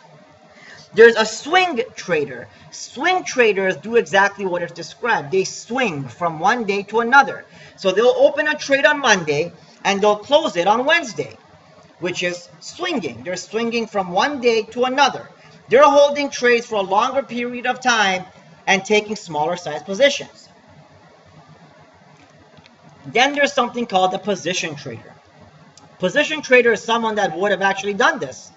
There's a swing trader. Swing traders do exactly what it's described. They swing from one day to another. So they'll open a trade on Monday and they'll close it on Wednesday, which is swinging. They're swinging from one day to another. They're holding trades for a longer period of time and taking smaller size positions. Then there's something called a position trader. Position trader is someone that would have actually done this.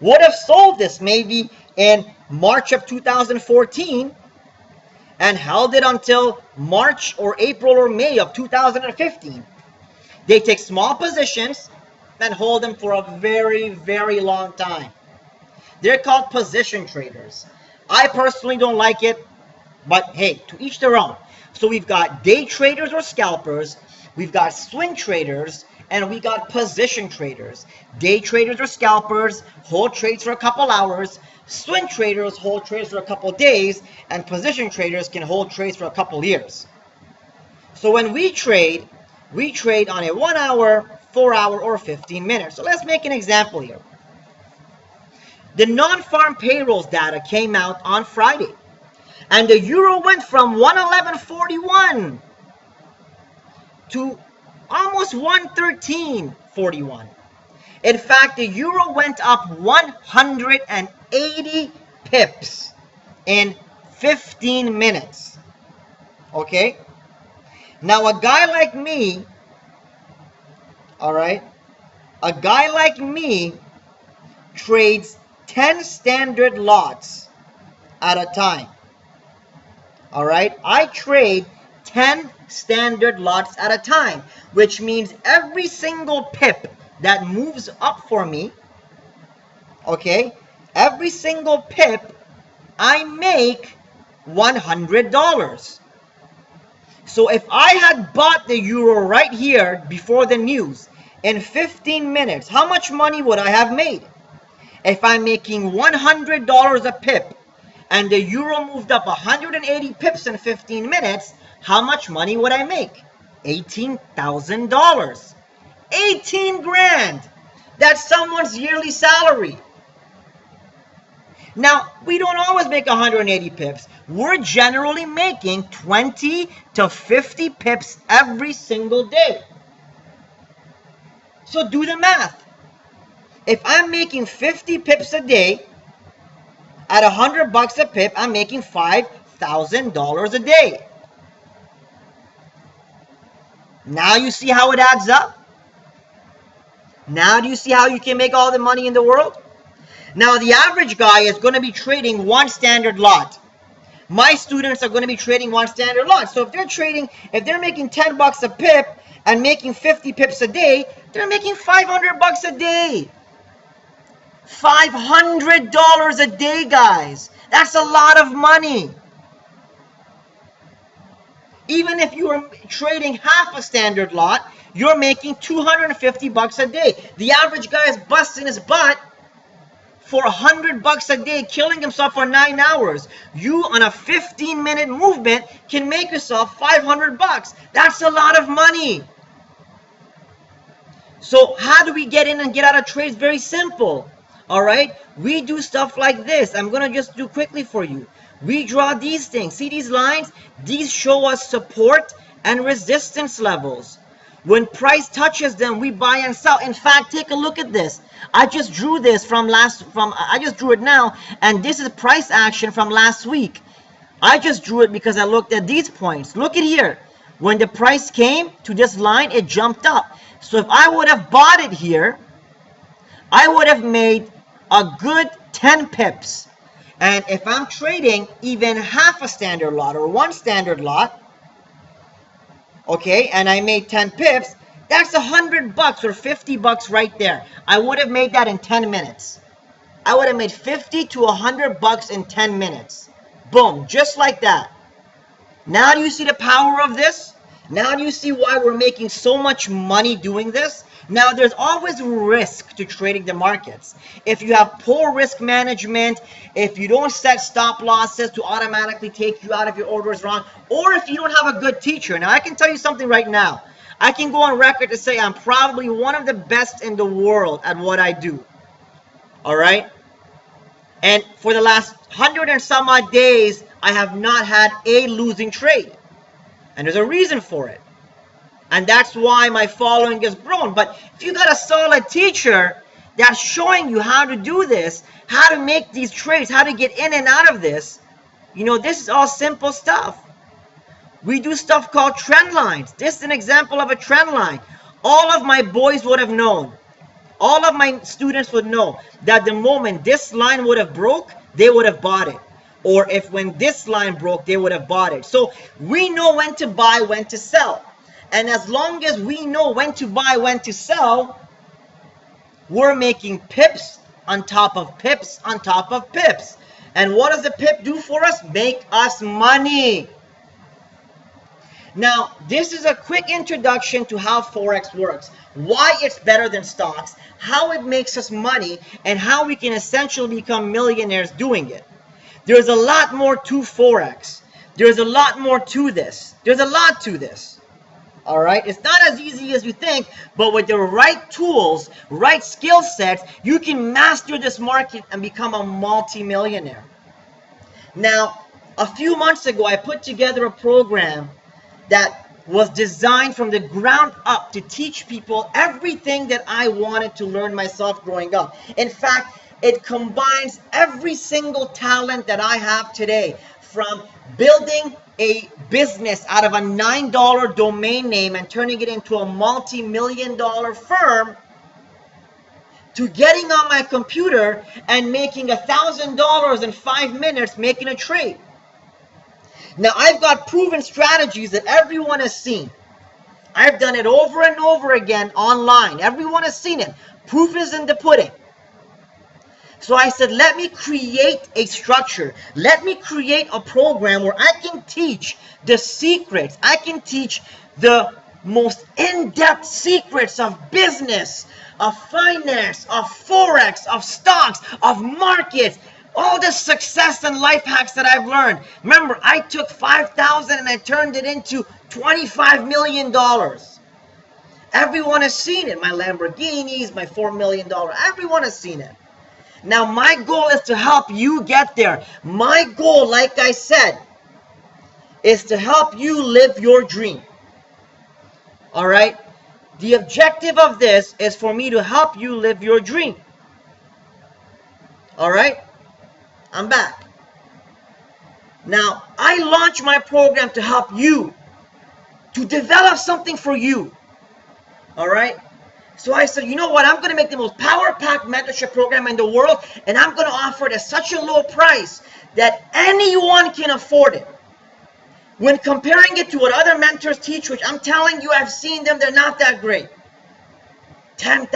Would have sold this maybe in March of 2014 and held it until March or April or May of 2015. They take small positions and hold them for a very, very long time. They're called position traders. I personally don't like it, but hey, to each their own. So we've got day traders or scalpers, we've got swing traders, and we got position traders. Day traders or scalpers hold trades for a couple hours, swing traders hold trades for a couple days, and position traders can hold trades for a couple years. So when we trade on a 1 hour, 4 hour, or 15 minutes. So let's make an example here. The non-farm payrolls data came out on Friday, and the euro went from 111.41 to almost 113.41. In fact, the euro went up 180 pips in 15 minutes. Okay? Now, a guy like me, all right, a guy like me trades 10 standard lots at a time. All right? I trade 10 standard lots at a time, which means every single pip that moves up for me, okay, every single pip, I make $100. So if I had bought the euro right here before the news in 15 minutes, how much money would I have made? If I'm making $100 a pip and the euro moved up 180 pips in 15 minutes, how much money would I make? $18,000. 18 grand. That's someone's yearly salary. Now, we don't always make 180 pips. We're generally making 20 to 50 pips every single day. So do the math. If I'm making 50 pips a day, at $100 a pip, I'm making $5,000 a day. Now you see how it adds up? Now do you see how you can make all the money in the world? Now the average guy is going to be trading one standard lot. My students are going to be trading one standard lot. So if they're making $10 a pip and making 50 pips a day, they're making $500 a day. $500 a day, guys. That's a lot of money. Even if you are trading half a standard lot, you're making $250 a day. The average guy is busting his butt for $100 a day, killing himself for 9 hours. You, on a 15-minute movement, can make yourself $500. That's a lot of money. So how do we get in and get out of trades? Very simple. All right, we do stuff like this. I'm going to just do quickly for you. We draw these things. See these lines? These show us support and resistance levels. When price touches them, we buy and sell. In fact, take a look at this. I just drew this I just drew it now, and this is price action from last week. I just drew it because I looked at these points. Look at here. When the price came to this line, it jumped up. So if I would have bought it here, I would have made a good 10 pips. And if I'm trading even half a standard lot or one standard lot, okay, and I made 10 pips, that's $100 or $50 right there. I would have made that in 10 minutes. I would have made $50 to $100 in 10 minutes. Boom, just like that. Now do you see the power of this? Now do you see why we're making so much money doing this? Now, there's always risk to trading the markets. If you have poor risk management, if you don't set stop losses to automatically take you out of your orders wrong, or if you don't have a good teacher. Now, I can tell you something right now. I can go on record to say I'm probably one of the best in the world at what I do. All right? And for the last 100 and some odd days, I have not had a losing trade. And there's a reason for it. And that's why my following has grown. But if you got a solid teacher that's showing you how to do this, how to make these trades, how to get in and out of this, you know, this is all simple stuff. We do stuff called trend lines. This is an example of a trend line. All of my boys would have known. All of my students would know that the moment this line would have broke, they would have bought it. Or if when this line broke, they would have bought it. So we know when to buy, when to sell. And as long as we know when to buy, when to sell, we're making pips on top of pips on top of pips. And what does the pip do for us? Make us money. Now, this is a quick introduction to how Forex works, why it's better than stocks, how it makes us money, and how we can essentially become millionaires doing it. There's a lot more to Forex. There's a lot more to this. There's a lot to this. All right, it's not as easy as you think, but with the right tools, right skill sets, you can master this market and become a multi-millionaire. Now, a few months ago, I put together a program that was designed from the ground up to teach people everything that I wanted to learn myself growing up. In fact, it combines every single talent that I have today, from building a business out of a $9 domain name and turning it into a multi-million-dollar firm, to getting on my computer and making $1,000 in 5 minutes making a trade. Now, I've got proven strategies that everyone has seen. I've done it over and over again online. Everyone has seen it. Proof is in the pudding. So I said, let me create a structure. Let me create a program where I can teach the secrets. I can teach the most in-depth secrets of business, of finance, of Forex, of stocks, of markets, All the success and life hacks that I've learned. Remember, I took 5,000 and I turned it into $25 million. Everyone has seen it. My Lamborghinis, my $4 million. Everyone has seen it. Now, my goal is to help you get there. My goal, like I said, is to help you live your dream. All right? The objective of this is for me to help you live your dream. All right? I'm back. Now, I launched my program to help you, to develop something for you. All right? So I said, you know what? I'm going to make the most power-packed mentorship program in the world, and I'm going to offer it at such a low price that anyone can afford it. When comparing it to what other mentors teach, which I'm telling you, I've seen them, they're not that great. $10,000,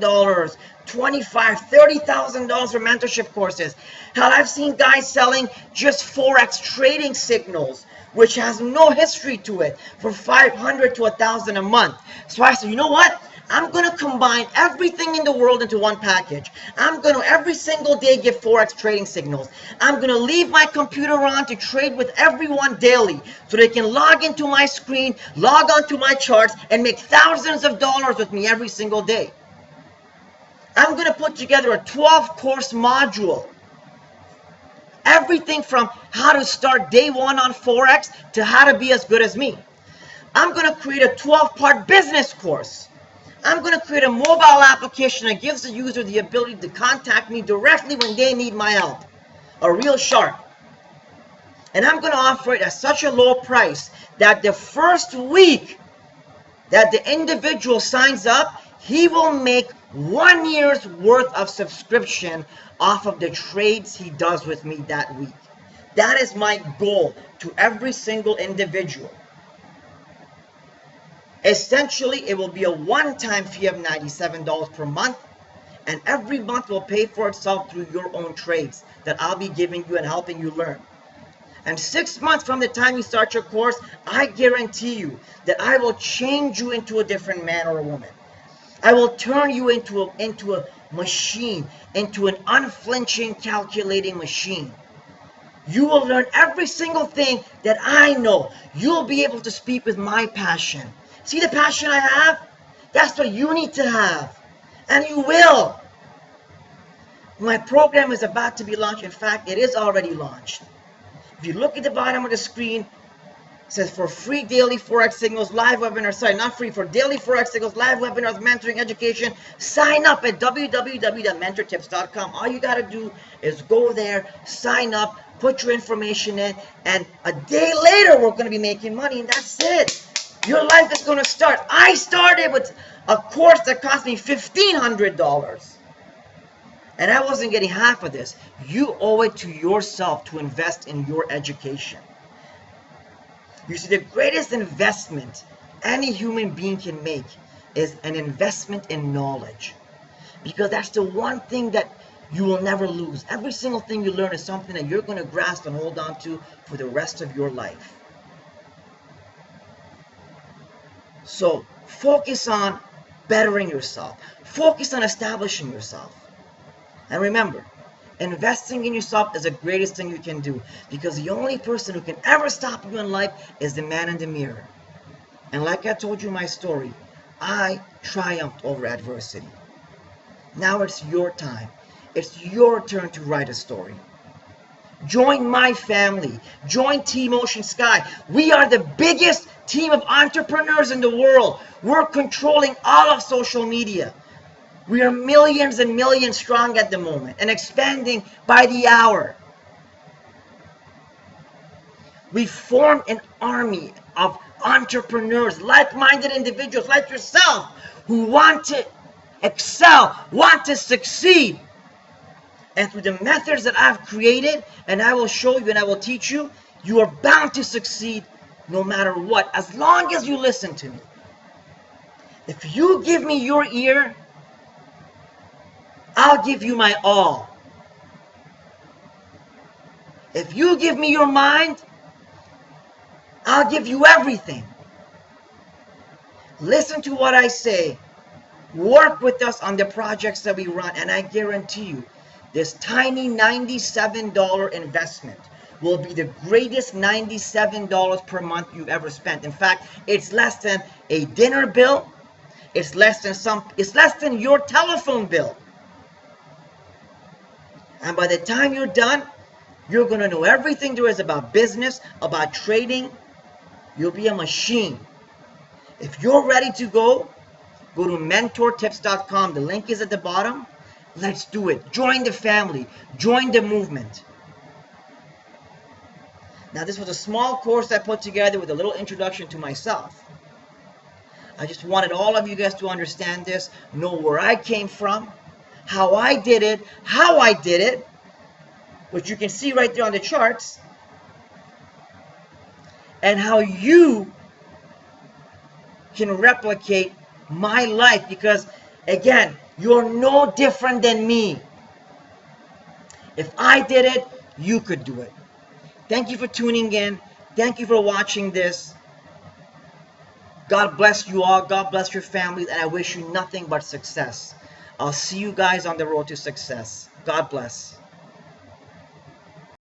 $25,000, $30,000 for mentorship courses. Hell, I've seen guys selling just Forex trading signals, which has no history to it, for $500 to $1,000 a month. So I said, you know what? I'm going to combine everything in the world into one package. I'm going to every single day give Forex trading signals. I'm going to leave my computer on to trade with everyone daily so they can log into my screen, log onto my charts, and make thousands of dollars with me every single day. I'm going to put together a 12-course module. Everything from how to start day one on Forex to how to be as good as me. I'm going to create a 12-part business course. I'm going to create a mobile application that gives the user the ability to contact me directly when they need my help. A real shark. And I'm going to offer it at such a low price that the first week that the individual signs up, he will make 1 year's worth of subscription off of the trades he does with me that week. That is my goal to every single individual. Essentially, it will be a one-time fee of $97 per month, and every month will pay for itself through your own trades that I'll be giving you and helping you learn. And 6 months from the time you start your course, I guarantee you that I will change you into a different man or a woman. I will turn you into a machine, into an unflinching, calculating machine. You will learn every single thing that I know. You'll be able to speak with my passion. See the passion I have? That's what you need to have. And you will. My program is about to be launched. In fact, it is already launched. If you look at the bottom of the screen, it says for free daily Forex signals, live webinars. Sorry, not free. For daily Forex signals, live webinars, mentoring, education. Sign up at www.mentortips.com. All you got to do is go there, sign up, put your information in, and a day later, we're going to be making money, and that's it. Your life is going to start. I started with a course that cost me $1,500. And I wasn't getting half of this. You owe it to yourself to invest in your education. You see, the greatest investment any human being can make is an investment in knowledge. Because that's the one thing that you will never lose. Every single thing you learn is something that you're going to grasp and hold on to for the rest of your life. So focus on bettering yourself. Focus on establishing yourself. And remember, investing in yourself is the greatest thing you can do, because the only person who can ever stop you in life is the man in the mirror. And like I told you in my story, I triumphed over adversity. Now it's your time. It's your turn to write a story. Join my family. Join Team Ocean Sky. We are the biggest team of entrepreneurs in the world. We're controlling all of social media. We are millions and millions strong at the moment and expanding by the hour. We formed an army of entrepreneurs, like-minded individuals like yourself who want to excel, want to succeed. And through the methods that I've created, and I will show you and I will teach you, you are bound to succeed no matter what, as long as you listen to me. If you give me your ear, I'll give you my all. If you give me your mind, I'll give you everything. Listen to what I say. Work with us on the projects that we run, and I guarantee you, This tiny $97 investment will be the greatest $97 per month you've ever spent. In fact, it's less than a dinner bill. It's less than your telephone bill. And by the time you're done, you're going to know everything there is about business, about trading. You'll be a machine. If you're ready to go to mentortips.com. The link is at the bottom. Let's do it. Join the family. Join the movement. Now, this was a small course I put together with a little introduction to myself. I just wanted all of you guys to understand this, know where I came from, how I did it, which you can see right there on the charts, and how you can replicate my life, because again, you're no different than me. If I did it, you could do it. Thank you for tuning in. Thank you for watching this. God bless you all. God bless your families, and I wish you nothing but success. I'll see you guys on the road to success. God bless.